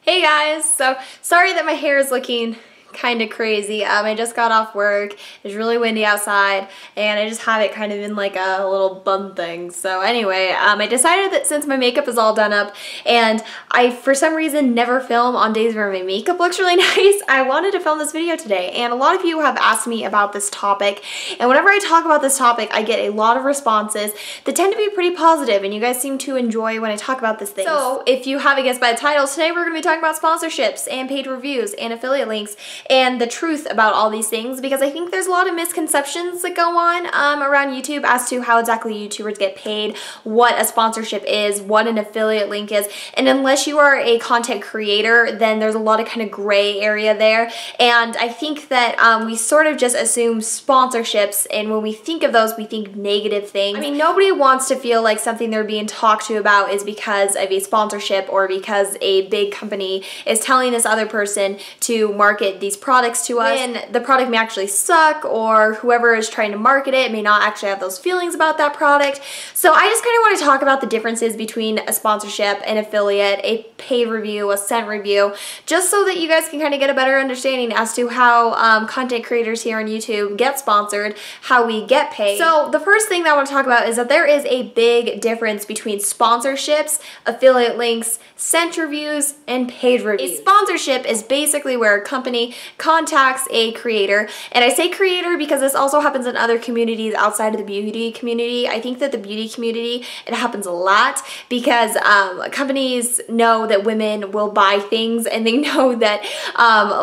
Hey guys, so sorry that my hair is looking kind of crazy. I just got off work. It's really windy outside and I just have it kind of in like a little bun thing. So anyway, I decided that since my makeup is all done up and I for some reason never film on days where my makeup looks really nice, I wanted to film this video today. And a lot of you have asked me about this topic, and whenever I talk about this topic I get a lot of responses that tend to be pretty positive, and you guys seem to enjoy when I talk about this thing. So if you haven't guessed by the title, today we're going to be talking about sponsorships and paid reviews and affiliate links and the truth about all these things, because I think there's a lot of misconceptions that go on around YouTube as to how exactly YouTubers get paid, what a sponsorship is, what an affiliate link is, and unless you are a content creator, then there's a lot of kind of gray area there, and I think that we sort of just assume sponsorships, and when we think of those, we think negative things. I mean, nobody wants to feel like something they're being talked to about is because of a sponsorship or because a big company is telling this other person to market these products to us, and the product may actually suck, or whoever is trying to market it may not actually have those feelings about that product. So I just kind of want to talk about the differences between a sponsorship, an affiliate, a paid review, a sent review, just so that you guys can kind of get a better understanding as to how content creators here on YouTube get sponsored, how we get paid. So the first thing that I want to talk about is that there is a big difference between sponsorships, affiliate links, sent reviews, and paid reviews. A sponsorship is basically where a company contacts a creator, and I say creator because this also happens in other communities outside of the beauty community. I think that the beauty community, it happens a lot because companies know that women will buy things, and they know that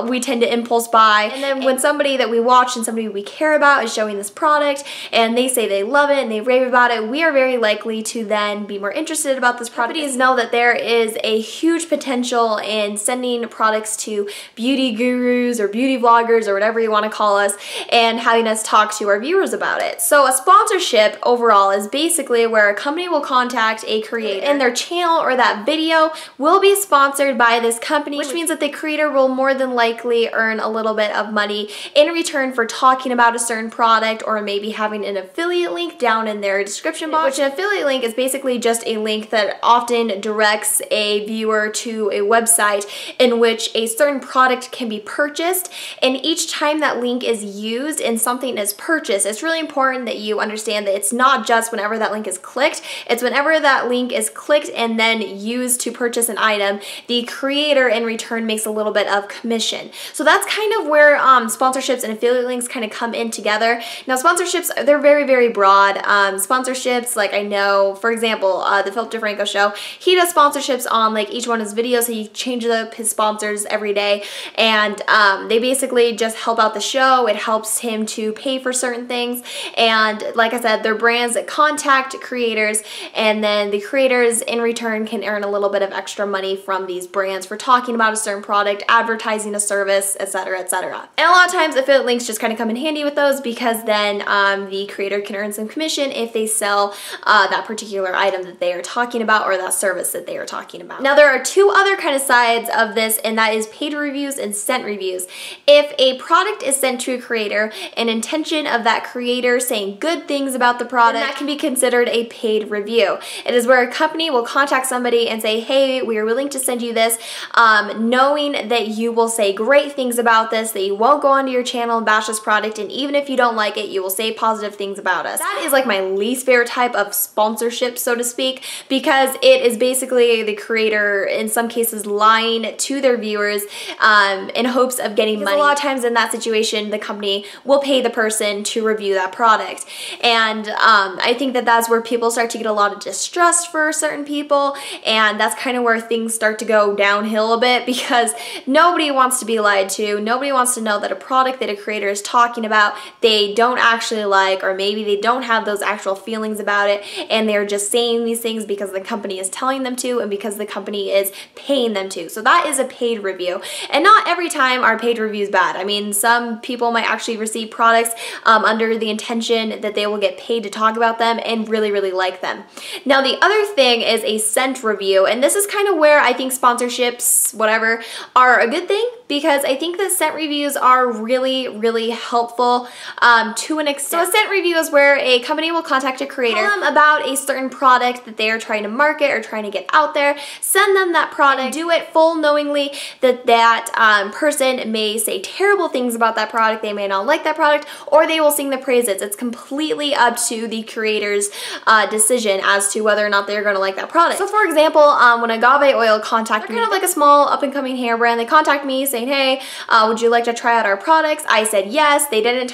we tend to impulse buy, and then when somebody that we watch and somebody we care about is showing this product and they say they love it and they rave about it, we are very likely to then be more interested about this product. Companies know that there is a huge potential in sending products to beauty gurus or beauty vloggers or whatever you want to call us, and having us talk to our viewers about it. So a sponsorship overall is basically where a company will contact a creator and their channel or that video will be sponsored by this company, which means that the creator will more than likely earn a little bit of money in return for talking about a certain product, or maybe having an affiliate link down in their description box. Which an affiliate link is basically just a link that often directs a viewer to a website in which a certain product can be purchased, and each time that link is used and something is purchased, it's really important that you understand that it's not just whenever that link is clicked, it's whenever that link is clicked and then used to purchase an item, the creator in return makes a little bit of commission. So that's kind of where sponsorships and affiliate links kind of come in together. Now sponsorships, they're very, very broad. Sponsorships, like I know, for example, the Philip DeFranco show, he does sponsorships on like each one of his videos, so he changes up his sponsors every day, and they basically just help out the show. It helps him to pay for certain things, and like I said, they're brands that contact creators, and then the creators in return can earn a little bit of extra money from these brands for talking about a certain product, advertising a service, etc., etc. And a lot of times affiliate links just kind of come in handy with those, because then the creator can earn some commission if they sell that particular item that they are talking about, or that service that they are talking about. Now there are two other kind of sides of this, and that is paid reviews and sent reviews. If a product is sent to a creator, an intention of that creator saying good things about the product, that can be considered a paid review. It is where a company will contact somebody and say, hey, we are willing to send you this, knowing that you will say great things about this, that you won't go onto your channel and bash this product, and even if you don't like it, you will say positive things about us. That is like my least favorite type of sponsorship, so to speak, because it is basically the creator in some cases lying to their viewers in hopes of getting money. A lot of times in that situation, the company will pay the person to review that product, and I think that that's where people start to get a lot of distrust for certain people, and that's kind of where things start to go downhill a bit, because nobody wants to be lied to. Nobody wants to know that a product that a creator is talking about they don't actually like, or maybe they don't have those actual feelings about it, and they're just saying these things because the company is telling them to, and because the company is paying them to. So that is a paid review, and not every time are paid reviews bad. I mean, some people might actually receive products under the intention that they will get paid to talk about them and really, really like them. Now the other thing is a sent review, and this is kind of where I think sponsorships, whatever, are a good thing, because I think that scent reviews are really helpful to an extent. So a scent review is where a company will contact a creator, tell them about a certain product that they are trying to market or trying to get out there, send them that product, do it full knowingly that that person may say terrible things about that product, they may not like that product, or they will sing the praises. It's completely up to the creator's decision as to whether or not they're going to like that product. So for example, when Agave Oil contacted me, kind of like a small up-and-coming hair brand, they contact me saying, hey, would you like to try out our products? I said yes. They didn't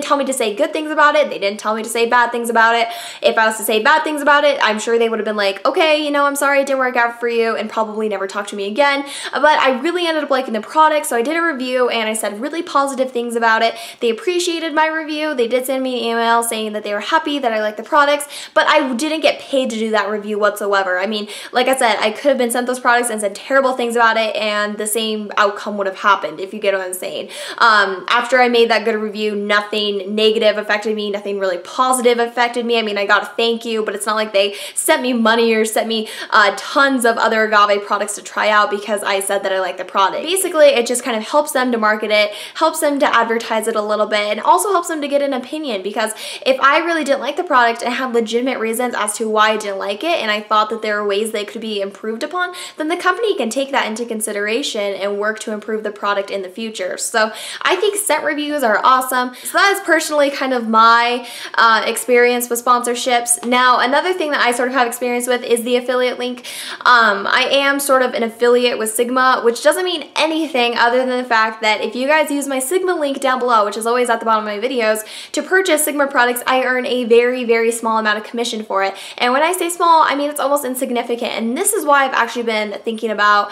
tell me to say good things about it. They didn't tell me to say bad things about it. If I was to say bad things about it, I'm sure they would have been like, okay, you know, I'm sorry it didn't work out for you, and probably never talk to me again. But I really ended up liking the product, so I did a review and I said really positive things about it. They appreciated my review. They did send me an email saying that they were happy that I liked the products, but I didn't get paid to do that review whatsoever. I mean, like I said, I could have been sent those products and said terrible things about it, and the same outcome would have happened, if you get what I'm saying. After I made that good review, nothing negative affected me, nothing really positive affected me. I mean, I got a thank you, but it's not like they sent me money or sent me tons of other agave products to try out because I said that I like the product. Basically, it just kind of helps them to market it, helps them to advertise it a little bit, and also helps them to get an opinion, because if I really didn't like the product and had legitimate reasons as to why I didn't like it, and I thought that there were ways they could be improved upon, then the company can take that into consideration and work to improve the product in the future. So I think scent reviews are awesome. So that is personally kind of my experience with sponsorships. Now, another thing that I sort of have experience with is the affiliate link. I am sort of an affiliate with Sigma, which doesn't mean anything other than the fact that if you guys use my Sigma link down below, which is always at the bottom of my videos, to purchase Sigma products, I earn a very small amount of commission for it. And when I say small, I mean it's almost insignificant. And this is why I've actually been thinking about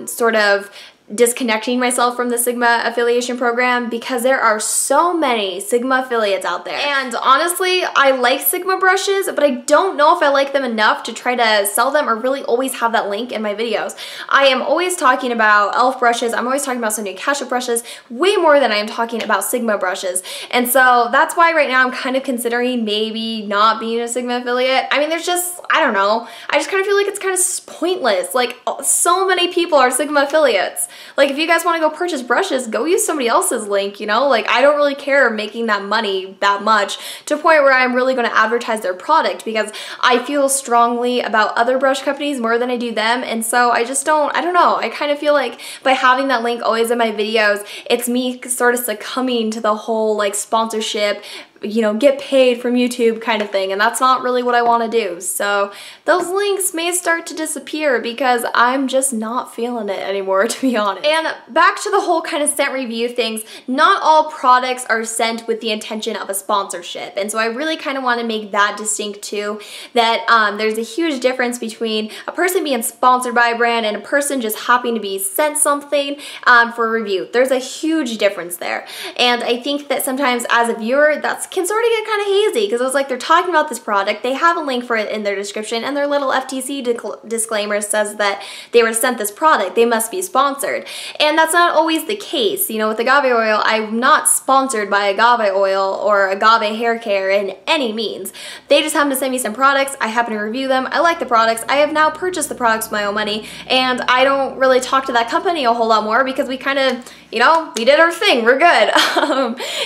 sort of disconnecting myself from the Sigma affiliation program, because there are so many Sigma affiliates out there. And honestly, I like Sigma brushes, but I don't know if I like them enough to try to sell them or really always have that link in my videos. I am always talking about e.l.f. brushes, I'm always talking about Sonia Kashuk brushes, way more than I am talking about Sigma brushes. And so that's why right now I'm kind of considering maybe not being a Sigma affiliate. I mean, there's just, I don't know, I just kind of feel like it's kind of pointless. Like, so many people are Sigma affiliates. Like, if you guys want to go purchase brushes, go use somebody else's link, you know? Like, I don't really care making that money that much to a point where I'm really going to advertise their product, because I feel strongly about other brush companies more than I do them. And so I just don't, I don't know, I kind of feel like by having that link always in my videos, it's me sort of succumbing to the whole like sponsorship, you know, get paid from YouTube kind of thing, and that's not really what I want to do. So those links may start to disappear because I'm just not feeling it anymore, to be honest. And back to the whole kind of scent review things, not all products are sent with the intention of a sponsorship, and so I really kind of want to make that distinct too, that there's a huge difference between a person being sponsored by a brand and a person just happening to be sent something for a review. There's a huge difference there, and I think that sometimes as a viewer, that's can sort of get kind of hazy, because it was like they're talking about this product, they have a link for it in their description, and their little FTC disclaimer says that they were sent this product, they must be sponsored. And that's not always the case. You know, with agave oil, I'm not sponsored by agave oil or agave hair care in any means. They just happen to send me some products, I happen to review them, I like the products, I have now purchased the products with my own money, and I don't really talk to that company a whole lot more because we kind of, you know, we did our thing, we're good.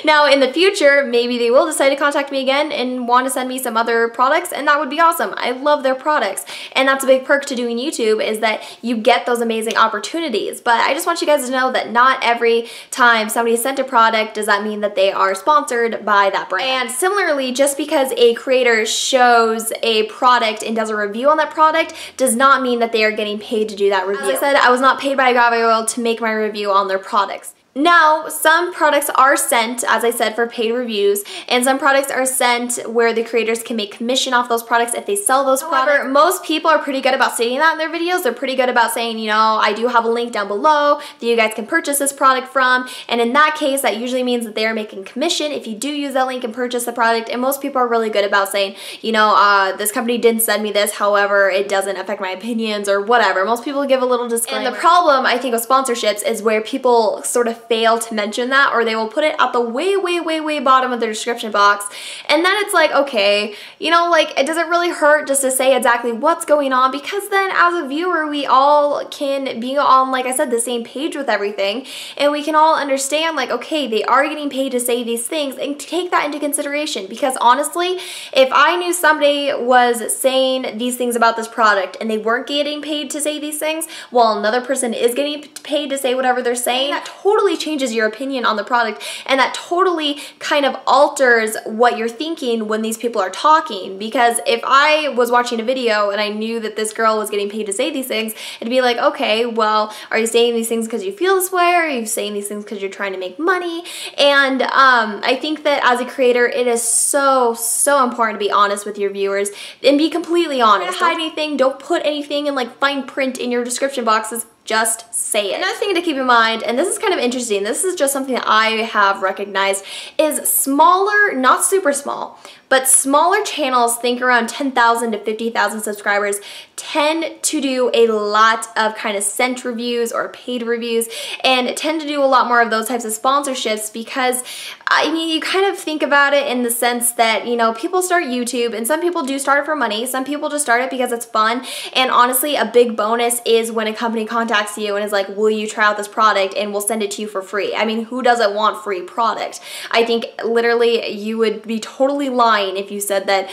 Now in the future, maybe they will decide to contact me again and want to send me some other products, and that would be awesome. I love their products, and that's a big perk to doing YouTube, is that you get those amazing opportunities. But I just want you guys to know that not every time somebody is sent a product does that mean that they are sponsored by that brand. And similarly, just because a creator shows a product and does a review on that product does not mean that they are getting paid to do that review. As I said, I was not paid by agave oil to make my review on their products. Now, some products are sent, as I said, for paid reviews, and some products are sent where the creators can make commission off those products if they sell those products. However, most people are pretty good about stating that in their videos. They're pretty good about saying, you know, I do have a link down below that you guys can purchase this product from, and in that case, that usually means that they are making commission if you do use that link and purchase the product. And most people are really good about saying, you know, this company didn't send me this, however, it doesn't affect my opinions or whatever. Most people give a little disclaimer. And the problem, I think, with sponsorships is where people sort of fail to mention that, or they will put it at the way, way, way, way bottom of their description box. And then it's like, okay, you know, like, it doesn't really hurt just to say exactly what's going on, because then as a viewer, we all can be on, like I said, the same page with everything, and we can all understand, like, okay, they are getting paid to say these things, and take that into consideration. Because honestly, if I knew somebody was saying these things about this product and they weren't getting paid to say these things, while another person is getting paid to say whatever they're saying, that totally changes your opinion on the product, and that totally kind of alters what you're thinking when these people are talking. Because if I was watching a video and I knew that this girl was getting paid to say these things, it'd be like, okay, well, are you saying these things because you feel this way, or are you saying these things because you're trying to make money? And I think that as a creator, it is so, so important to be honest with your viewers and be completely honest. Don't hide anything, don't put anything in like fine print in your description boxes. Just say it. Another thing to keep in mind, and this is kind of interesting, this is just something that I have recognized, is smaller, not super small, but smaller channels, think around 10,000 to 50,000 subscribers, tend to do a lot of kind of sent reviews or paid reviews, and tend to do a lot more of those types of sponsorships. Because, I mean, you kind of think about it in the sense that, you know, people start YouTube, and some people do start it for money, some people just start it because it's fun. And honestly, a big bonus is when a company contacts you and is like, will you try out this product, and we'll send it to you for free. I mean, who doesn't want free product? I think literally you would be totally lying if you said that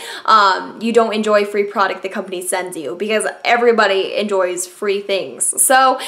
you don't enjoy free product the company sends you, because everybody enjoys free things. So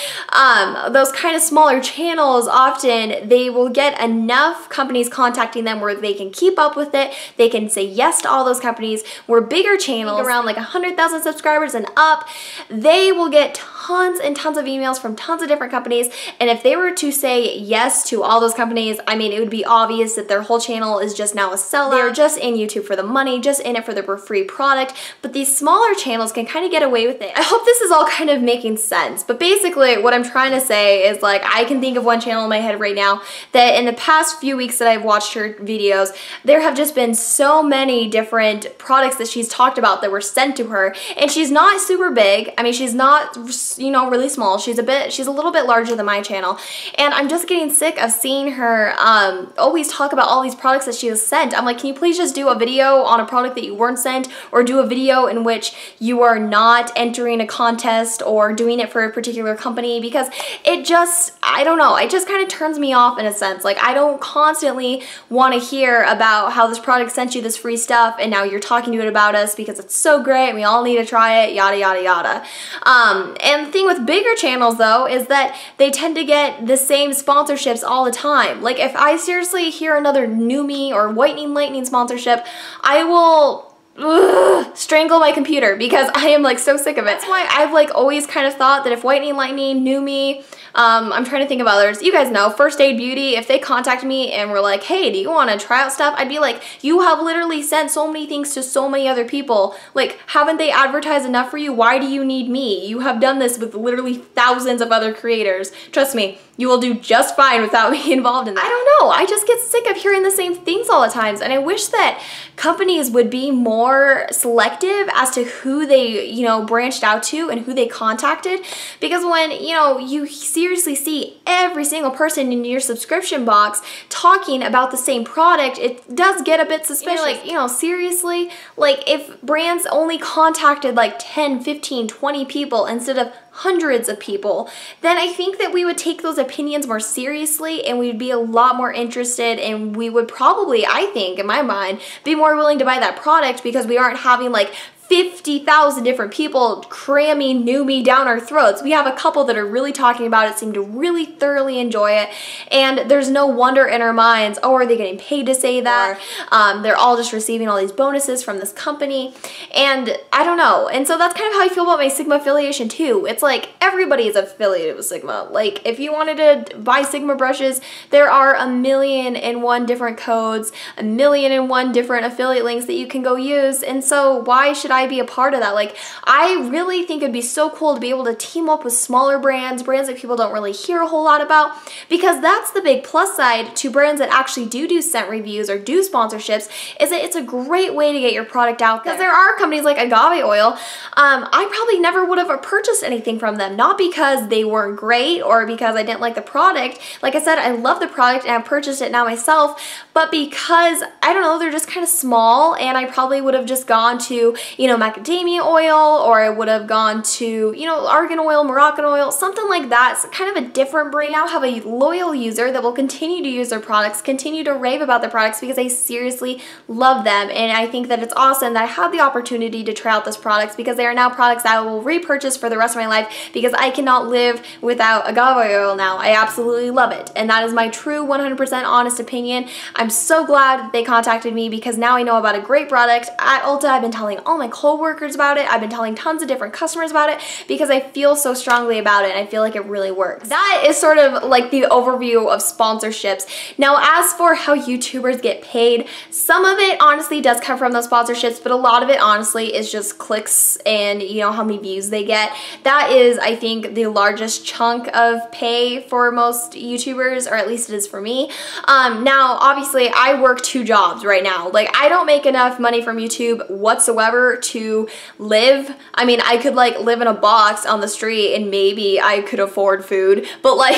those kind of smaller channels, often they will get enough companies contacting them where they can keep up with it, they can say yes to all those companies. Where bigger channels, around like 100,000 subscribers and up, they will get tons and tons of emails from tons of different companies, and if they were to say yes to all those companies, I mean, it would be obvious that their whole channel is just now a sellout. They're just in YouTube for the money, just in it for the free product. But these smaller channels can kind of get away with it. I hope this is all kind of making sense, but basically what I'm trying to say is, like, I can think of one channel in my head right now that in the past few weeks that I've watched her videos, there have just been so many different products that she's talked about that were sent to her, and she's not super big. I mean, she's not, you know, really small. She's a little bit larger than my channel, and I'm just getting sick of seeing her always talk about all these products that she was sent. I'm like, can you please just do a video on a product that you weren't sent, or do a video in which you are not entering a contest or doing it for a particular company? Because it just, I don't know, it just kind of turns me off in a sense. Like, I don't constantly want to hear about how this product sent you this free stuff and now you're talking to it about us because it's so great and we all need to try it, yada yada yada. And the thing with bigger channels though is that they tend to get the same sponsorships all the time. Like, if I seriously hear another Numi or Whitening Lightning sponsorship, I will strangle my computer, because I am like so sick of it. That's why I've like always kind of thought that if Whitening Lightning, Numi, I'm trying to think of others, you guys know, First Aid Beauty, if they contact me and were like, hey, do you want to try out stuff? I'd be like, you have literally sent so many things to so many other people. Like, haven't they advertised enough for you? Why do you need me? You have done this with literally thousands of other creators. Trust me, you will do just fine without me involved in that. I don't know, I just get sick of hearing the same things all the time, and I wish that companies would be more selective as to who they, you know, branched out to and who they contacted. Because when, you know, you seriously see every single person in your subscription box talking about the same product, it does get a bit suspicious. Like, you know, seriously, like, if brands only contacted like 10, 15, 20 people instead of hundreds of people, then I think that we would take those opinions more seriously, and we'd be a lot more interested, and we would probably, I think, in my mind, be more willing to buy that product, because we aren't having like 50,000 different people cramming Numi down our throats. We have a couple that are really talking about it, seem to really thoroughly enjoy it, and there's no wonder in our minds, oh, are they getting paid to say that? They're all just receiving all these bonuses from this company, and I don't know. And so that's kind of how I feel about my Sigma affiliation too. It's like, everybody is affiliated with Sigma. Like, if you wanted to buy Sigma brushes, there are 1,000,001 different codes, 1,000,001 different affiliate links that you can go use, and so why should I be a part of that? Like, I really think it'd be so cool to be able to team up with smaller brands that people don't really hear a whole lot about, because that's the big plus side to brands that actually do scent reviews or do sponsorships, is that it's a great way to get your product out there. Because there are companies like agave oil, I probably never would have purchased anything from them, not because they weren't great or because I didn't like the product. Like I said, I love the product and I've purchased it now myself, but because, I don't know, they're just kind of small, and I probably would have just gone to, you know, macadamia oil, or I would have gone to, you know, argan oil, Moroccan oil, something like that. It's kind of a different brand. Now have a loyal user that will continue to use their products, continue to rave about their products because they seriously love them. And I think that it's awesome that I have the opportunity to try out those products, because they are now products that I will repurchase for the rest of my life, because I cannot live without agave oil now. I absolutely love it, and that is my true 100% honest opinion. I'm so glad that they contacted me, because now I know about a great product. At Ulta, I've been telling all my co-workers about it. I've been telling tons of different customers about it, because I feel so strongly about it and I feel like it really works. That is sort of like the overview of sponsorships. Now, as for how YouTubers get paid, some of it honestly does come from those sponsorships, but a lot of it honestly is just clicks and, you know, how many views they get. That is, I think, the largest chunk of pay for most YouTubers, or at least it is for me. Now, obviously, I work 2 jobs right now. Like, I don't make enough money from YouTube whatsoever to live. I mean, I could like live in a box on the street and maybe I could afford food, but like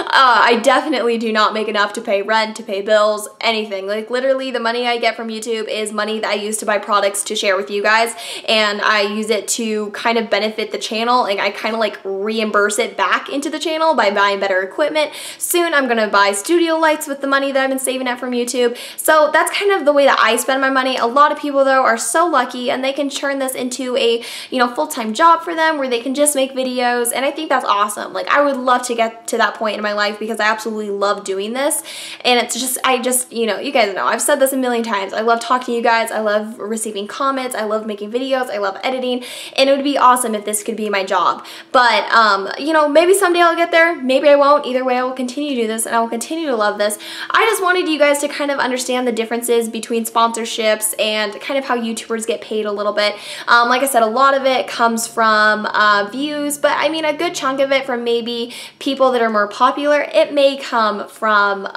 I definitely do not make enough to pay rent, to pay bills, anything. Like, literally the money I get from YouTube is money that I use to buy products to share with you guys, and I use it to kind of benefit the channel, and I kind of like reimburse it back into the channel by buying better equipment. Soon I'm gonna buy studio lights with the money that I've been saving up from YouTube. So that's kind of the way that I spend my money. A lot of people though are so lucky and they can turn this into a, you know, full-time job for them where they can just make videos, and I think that's awesome. Like, I would love to get to that point in my life, because I absolutely love doing this, and it's just, you know, you guys know, I've said this a million times, I love talking to you guys, I love receiving comments, I love making videos, I love editing, and it would be awesome if this could be my job. But, you know, maybe someday I'll get there, maybe I won't. Either way, I will continue to do this, and I will continue to love this. I just wanted you guys to kind of understand the differences between sponsorships and kind of how YouTubers get paid a little bit. Like I said, a lot of it comes from views, but I mean, a good chunk of it from maybe people that are more popular. It may come from,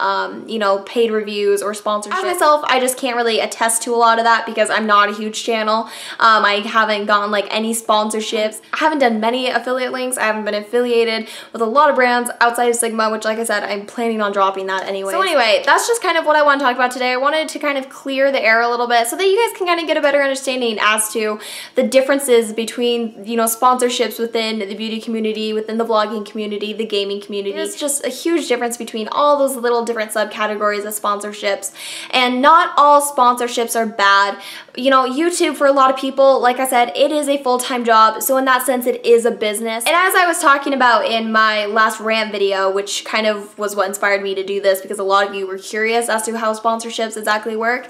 you know, paid reviews or sponsorships. Myself, I just can't really attest to a lot of that, because I'm not a huge channel. I haven't gotten like any sponsorships. I haven't done many affiliate links. I haven't been affiliated with a lot of brands outside of Sigma, which, like I said, I'm planning on dropping that anyway. So anyway, that's just kind of what I want to talk about today. I wanted to kind of clear the air a little bit so that you guys can kind of get a better understanding as to the differences between, you know, sponsorships within the beauty community, within the vlogging community, the gaming community. There's just a huge difference between all those little different subcategories of sponsorships, and not all sponsorships are bad. You know, YouTube, for a lot of people, like I said, it is a full-time job, so in that sense it is a business. And as I was talking about in my last rant video, which kind of was what inspired me to do this, because a lot of you were curious as to how sponsorships exactly work,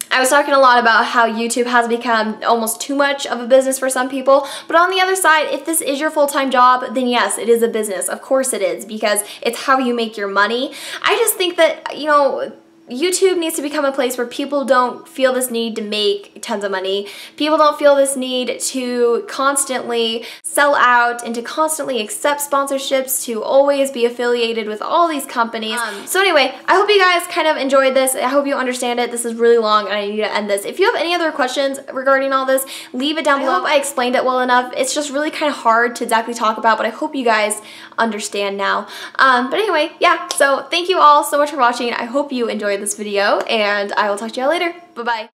I was talking a lot about how YouTube has become almost too much of a business for some people, but on the other side, if this is your full-time job, then yes, it is a business. Of course it is, because it's how you make your money. I just think that, you know, YouTube needs to become a place where people don't feel this need to make tons of money. People don't feel this need to constantly sell out and to constantly accept sponsorships, to always be affiliated with all these companies. So anyway, I hope you guys kind of enjoyed this. I hope you understand it. This is really long and I need to end this. If you have any other questions regarding all this, leave it down below. I hope I explained it well enough. It's just really kind of hard to exactly talk about, but I hope you guys understand now. But anyway, yeah, so thank you all so much for watching. I hope you enjoyed this video, and I will talk to y'all later. Bye-bye.